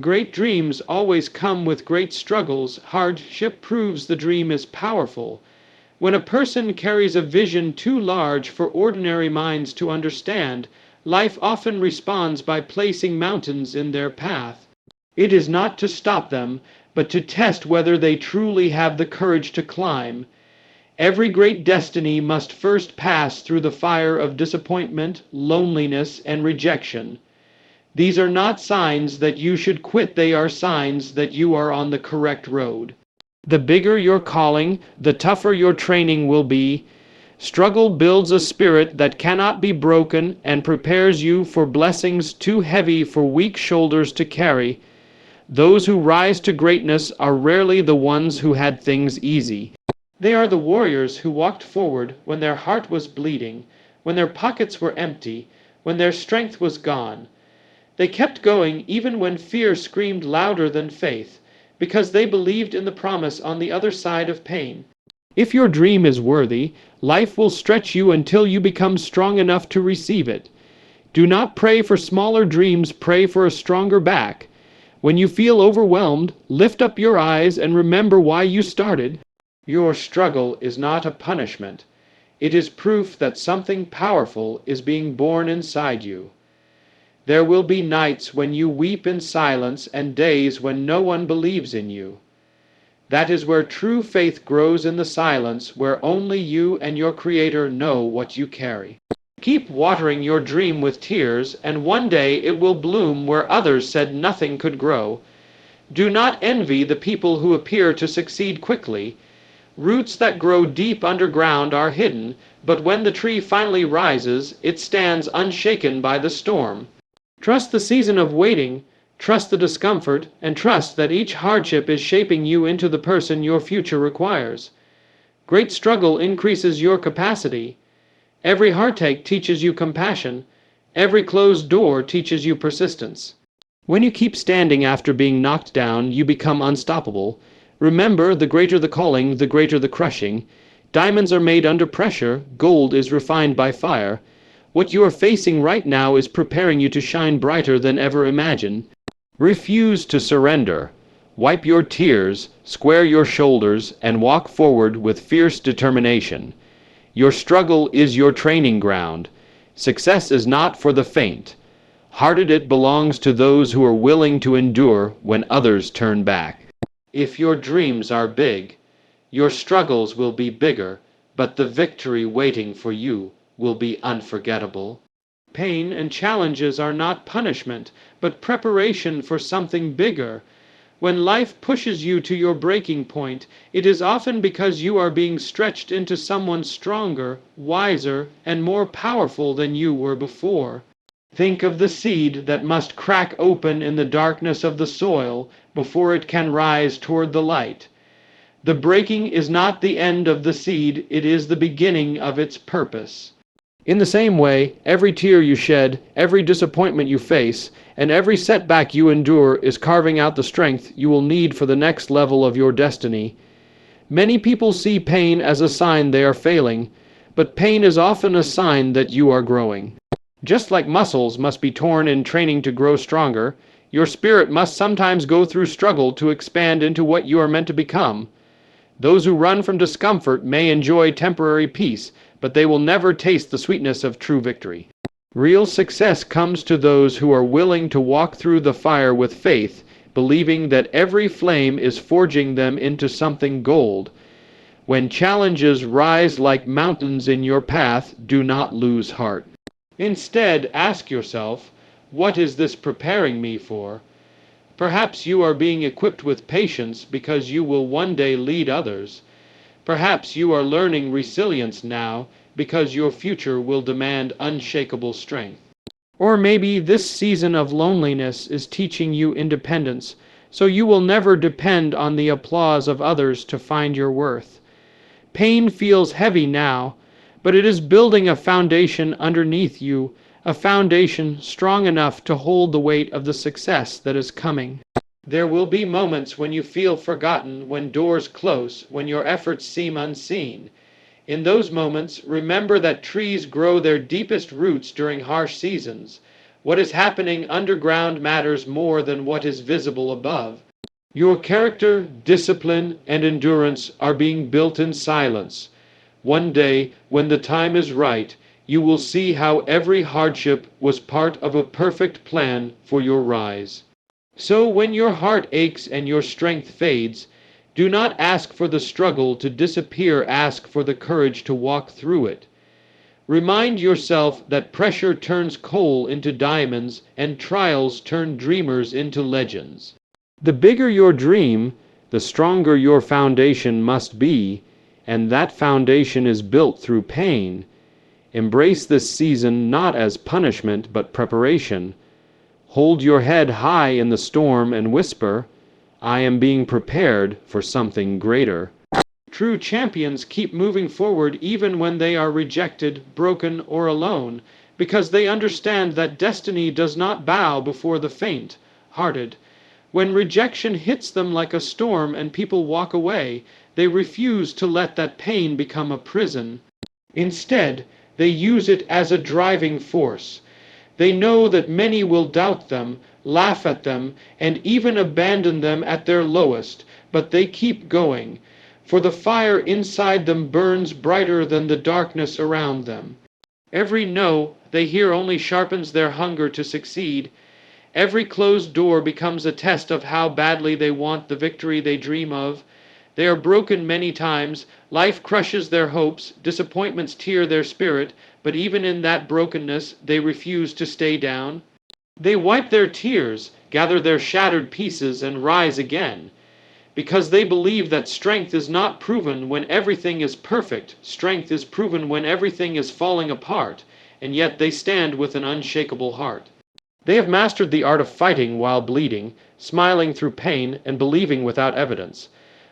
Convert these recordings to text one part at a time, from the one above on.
Great dreams always come with great struggles. Hardship proves the dream is powerful. When a person carries a vision too large for ordinary minds to understand, life often responds by placing mountains in their path. It is not to stop them, but to test whether they truly have the courage to climb. Every great destiny must first pass through the fire of disappointment, loneliness, and rejection. These are not signs that you should quit, they are signs that you are on the correct road. The bigger your calling, the tougher your training will be. Struggle builds a spirit that cannot be broken and prepares you for blessings too heavy for weak shoulders to carry. Those who rise to greatness are rarely the ones who had things easy. They are the warriors who walked forward when their heart was bleeding, when their pockets were empty, when their strength was gone. They kept going even when fear screamed louder than faith, because they believed in the promise on the other side of pain. If your dream is worthy, life will stretch you until you become strong enough to receive it. Do not pray for smaller dreams, pray for a stronger back. When you feel overwhelmed, lift up your eyes and remember why you started. Your struggle is not a punishment. It is proof that something powerful is being born inside you. There will be nights when you weep in silence and days when no one believes in you. That is where true faith grows, in the silence, where only you and your Creator know what you carry. Keep watering your dream with tears, and one day it will bloom where others said nothing could grow. Do not envy the people who appear to succeed quickly. Roots that grow deep underground are hidden, but when the tree finally rises, it stands unshaken by the storm. Trust the season of waiting, trust the discomfort, and trust that each hardship is shaping you into the person your future requires. Great struggle increases your capacity. Every heartache teaches you compassion. Every closed door teaches you persistence. When you keep standing after being knocked down, you become unstoppable. Remember, the greater the calling, the greater the crushing. Diamonds are made under pressure, gold is refined by fire. What you are facing right now is preparing you to shine brighter than ever imagined. Refuse to surrender. Wipe your tears, square your shoulders, and walk forward with fierce determination. Your struggle is your training ground. Success is not for the faint. Hearted, it belongs to those who are willing to endure when others turn back. If your dreams are big, your struggles will be bigger, but the victory waiting for you will be unforgettable. Pain and challenges are not punishment, but preparation for something bigger. When life pushes you to your breaking point, it is often because you are being stretched into someone stronger, wiser, and more powerful than you were before. Think of the seed that must crack open in the darkness of the soil before it can rise toward the light. The breaking is not the end of the seed, it is the beginning of its purpose. In the same way, every tear you shed, every disappointment you face, and every setback you endure is carving out the strength you will need for the next level of your destiny. Many people see pain as a sign they are failing, but pain is often a sign that you are growing. Just like muscles must be torn in training to grow stronger, your spirit must sometimes go through struggle to expand into what you are meant to become. Those who run from discomfort may enjoy temporary peace, but they will never taste the sweetness of true victory. Real success comes to those who are willing to walk through the fire with faith, believing that every flame is forging them into something gold. When challenges rise like mountains in your path, do not lose heart. Instead, ask yourself, what is this preparing me for? Perhaps you are being equipped with patience because you will one day lead others. Perhaps you are learning resilience now because your future will demand unshakable strength. Or maybe this season of loneliness is teaching you independence, so you will never depend on the applause of others to find your worth. Pain feels heavy now, but it is building a foundation underneath you, a foundation strong enough to hold the weight of the success that is coming. There will be moments when you feel forgotten, when doors close, when your efforts seem unseen. In those moments, remember that trees grow their deepest roots during harsh seasons. What is happening underground matters more than what is visible above. Your character, discipline, and endurance are being built in silence. One day, when the time is right, you will see how every hardship was part of a perfect plan for your rise. So when your heart aches and your strength fades, do not ask for the struggle to disappear, ask for the courage to walk through it. Remind yourself that pressure turns coal into diamonds and trials turn dreamers into legends. The bigger your dream, the stronger your foundation must be, and that foundation is built through pain. Embrace this season not as punishment but preparation. Hold your head high in the storm and whisper, I am being prepared for something greater. True champions keep moving forward even when they are rejected, broken, or alone, because they understand that destiny does not bow before the faint-hearted. When rejection hits them like a storm and people walk away, they refuse to let that pain become a prison. Instead, they use it as a driving force. They know that many will doubt them, laugh at them, and even abandon them at their lowest, but they keep going, for the fire inside them burns brighter than the darkness around them. Every no they hear only sharpens their hunger to succeed. Every closed door becomes a test of how badly they want the victory they dream of. They are broken many times, life crushes their hopes, disappointments tear their spirit, but even in that brokenness they refuse to stay down. They wipe their tears, gather their shattered pieces, and rise again. Because they believe that strength is not proven when everything is perfect, strength is proven when everything is falling apart, and yet they stand with an unshakable heart. They have mastered the art of fighting while bleeding, smiling through pain, and believing without evidence.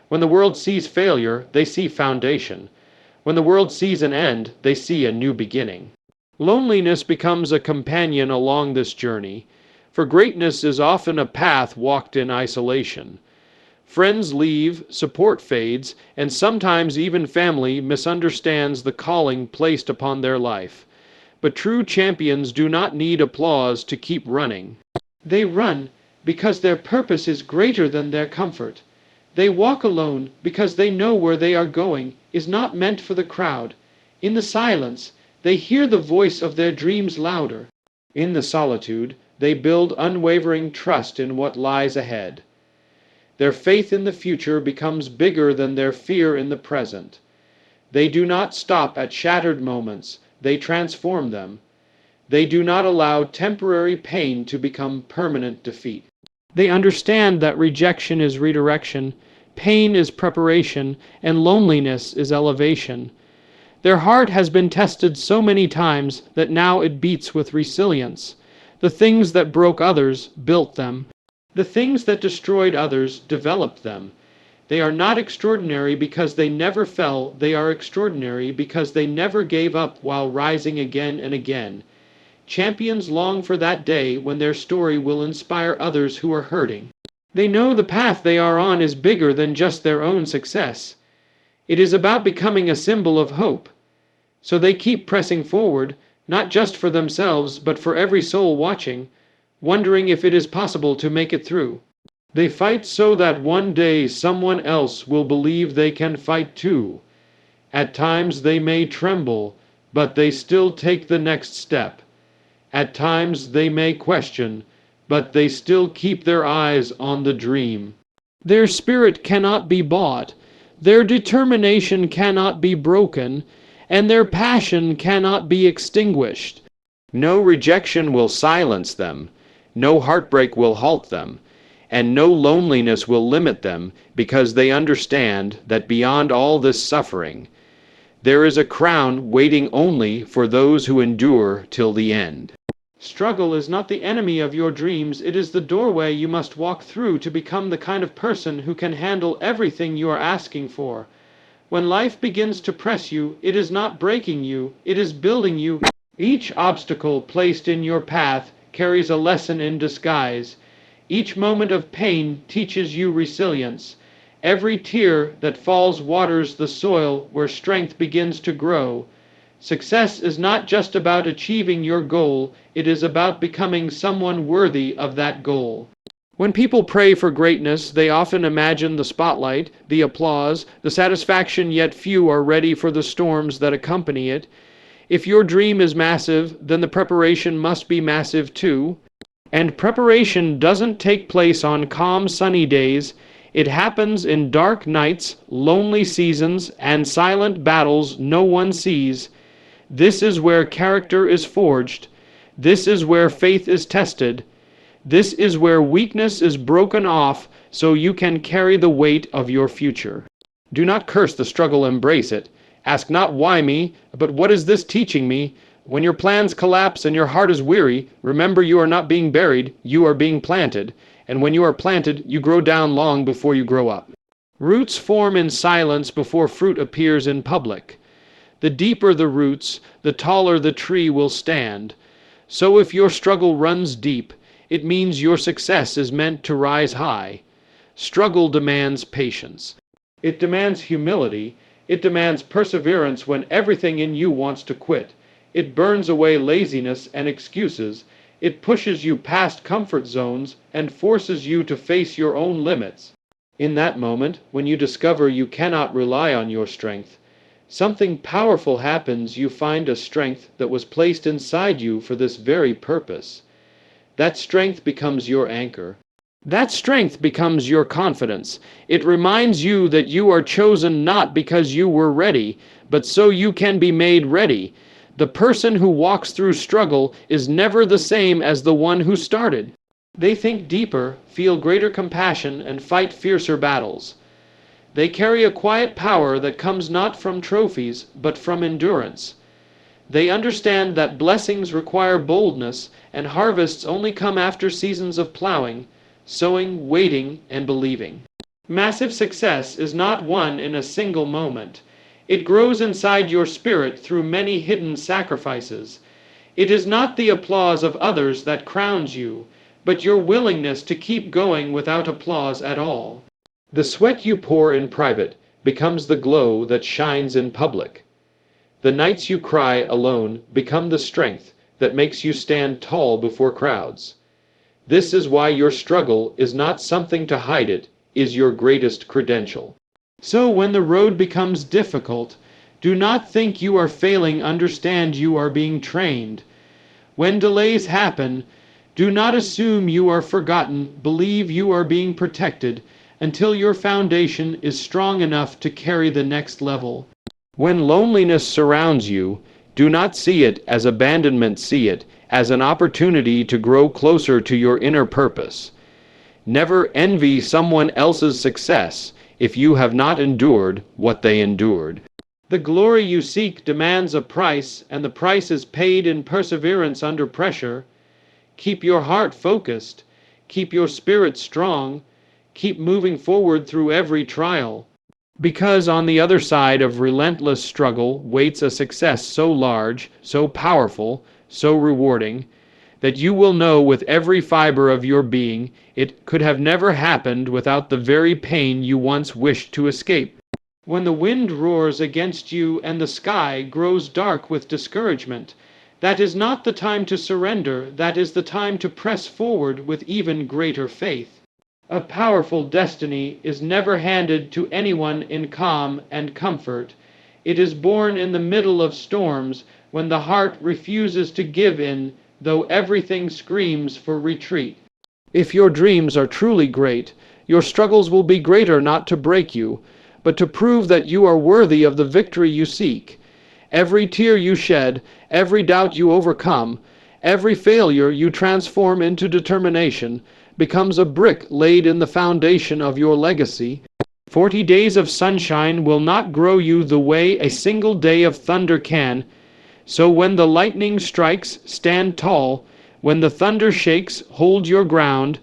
When the world sees failure, they see foundation. When the world sees an end, they see a new beginning. Loneliness becomes a companion along this journey, for greatness is often a path walked in isolation. Friends leave, support fades, and sometimes even family misunderstands the calling placed upon their life. But true champions do not need applause to keep running. They run because their purpose is greater than their comfort. They walk alone because they know where they are going is not meant for the crowd. In the silence, they hear the voice of their dreams louder. In the solitude, they build unwavering trust in what lies ahead. Their faith in the future becomes bigger than their fear in the present. They do not stop at shattered moments, they transform them. They do not allow temporary pain to become permanent defeat. They understand that rejection is redirection, pain is preparation, and loneliness is elevation. Their heart has been tested so many times that now it beats with resilience. The things that broke others built them. The things that destroyed others developed them. They are not extraordinary because they never fell. They are extraordinary because they never gave up while rising again and again. Champions long for that day when their story will inspire others who are hurting. They know the path they are on is bigger than just their own success. It is about becoming a symbol of hope. So they keep pressing forward, not just for themselves, but for every soul watching, wondering if it is possible to make it through. They fight so that one day someone else will believe they can fight too. At times they may tremble, but they still take the next step. At times they may question, but they still keep their eyes on the dream. Their spirit cannot be bought, their determination cannot be broken, and their passion cannot be extinguished. No rejection will silence them, no heartbreak will halt them, and no loneliness will limit them, because they understand that beyond all this suffering, there is a crown waiting only for those who endure till the end. Struggle is not the enemy of your dreams, it is the doorway you must walk through to become the kind of person who can handle everything you are asking for. When life begins to press you, it is not breaking you, it is building you. Each obstacle placed in your path carries a lesson in disguise. Each moment of pain teaches you resilience. Every tear that falls waters the soil where strength begins to grow. Success is not just about achieving your goal, it is about becoming someone worthy of that goal. When people pray for greatness, they often imagine the spotlight, the applause, the satisfaction, yet few are ready for the storms that accompany it. If your dream is massive, then the preparation must be massive too. And preparation doesn't take place on calm, sunny days. It happens in dark nights, lonely seasons, and silent battles no one sees. This is where character is forged. This is where faith is tested. This is where weakness is broken off so you can carry the weight of your future. Do not curse the struggle, embrace it. Ask not why me, but what is this teaching me? When your plans collapse and your heart is weary, remember you are not being buried, you are being planted. And when you are planted, you grow down long before you grow up. Roots form in silence before fruit appears in public. The deeper the roots, the taller the tree will stand. So if your struggle runs deep, it means your success is meant to rise high. Struggle demands patience. It demands humility. It demands perseverance when everything in you wants to quit. It burns away laziness and excuses. It pushes you past comfort zones and forces you to face your own limits. In that moment, when you discover you cannot rely on your strength, something powerful happens. You find a strength that was placed inside you for this very purpose. That strength becomes your anchor. That strength becomes your confidence. It reminds you that you are chosen not because you were ready, but so you can be made ready. The person who walks through struggle is never the same as the one who started. They think deeper, feel greater compassion, and fight fiercer battles. They carry a quiet power that comes not from trophies, but from endurance. They understand that blessings require boldness, and harvests only come after seasons of plowing, sowing, waiting, and believing. Massive success is not won in a single moment. It grows inside your spirit through many hidden sacrifices. It is not the applause of others that crowns you, but your willingness to keep going without applause at all. The sweat you pour in private becomes the glow that shines in public. The nights you cry alone become the strength that makes you stand tall before crowds. This is why your struggle is not something to hide, it is your greatest credential. So when the road becomes difficult, do not think you are failing, understand you are being trained. When delays happen, do not assume you are forgotten, believe you are being protected until your foundation is strong enough to carry the next level. When loneliness surrounds you, do not see it as abandonment, see it as an opportunity to grow closer to your inner purpose. Never envy someone else's success if you have not endured what they endured. The glory you seek demands a price, and the price is paid in perseverance under pressure. Keep your heart focused. Keep your spirit strong. Keep moving forward through every trial. Because on the other side of relentless struggle waits a success so large, so powerful, so rewarding, that you will know with every fiber of your being it could have never happened without the very pain you once wished to escape. When the wind roars against you and the sky grows dark with discouragement, that is not the time to surrender, that is the time to press forward with even greater faith. A powerful destiny is never handed to anyone in calm and comfort. It is born in the middle of storms, when the heart refuses to give in, though everything screams for retreat. If your dreams are truly great, your struggles will be greater not to break you, but to prove that you are worthy of the victory you seek. Every tear you shed, every doubt you overcome, every failure you transform into determination, becomes a brick laid in the foundation of your legacy. 40 days of sunshine will not grow you the way a single day of thunder can. So when the lightning strikes, stand tall. When the thunder shakes, hold your ground.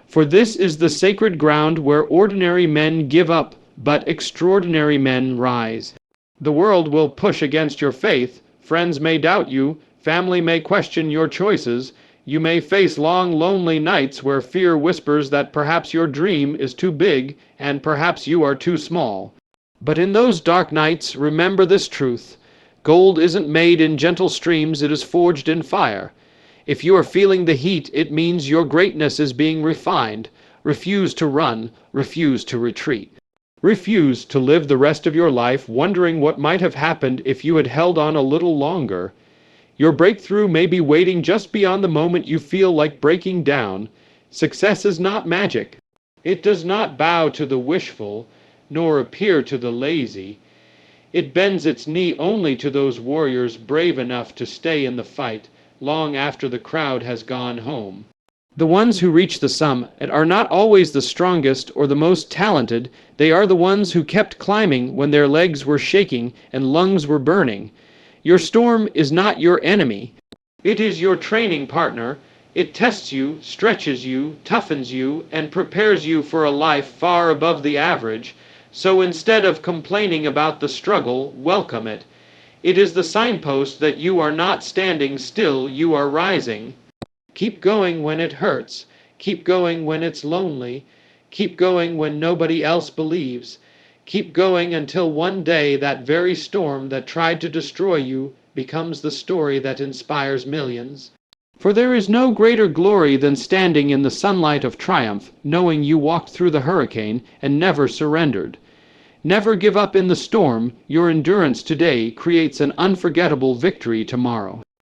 For this is the sacred ground where ordinary men give up, but extraordinary men rise. The world will push against your faith. Friends may doubt you. Family may question your choices. You may face long, lonely nights where fear whispers that perhaps your dream is too big and perhaps you are too small. But in those dark nights, remember this truth. Gold isn't made in gentle streams, it is forged in fire. If you are feeling the heat, it means your greatness is being refined. Refuse to run, refuse to retreat. Refuse to live the rest of your life wondering what might have happened if you had held on a little longer. Your breakthrough may be waiting just beyond the moment you feel like breaking down. Success is not magic. It does not bow to the wishful, nor appear to the lazy. It bends its knee only to those warriors brave enough to stay in the fight long after the crowd has gone home. The ones who reach the summit are not always the strongest or the most talented. They are the ones who kept climbing when their legs were shaking and lungs were burning. Your storm is not your enemy. It is your training partner. It tests you, stretches you, toughens you, and prepares you for a life far above the average. So instead of complaining about the struggle, welcome it. It is the signpost that you are not standing still, you are rising. Keep going when it hurts. Keep going when it's lonely. Keep going when nobody else believes. Keep going until one day that very storm that tried to destroy you becomes the story that inspires millions. For there is no greater glory than standing in the sunlight of triumph, knowing you walked through the hurricane and never surrendered. Never give up in the storm. Your endurance today creates an unforgettable victory tomorrow.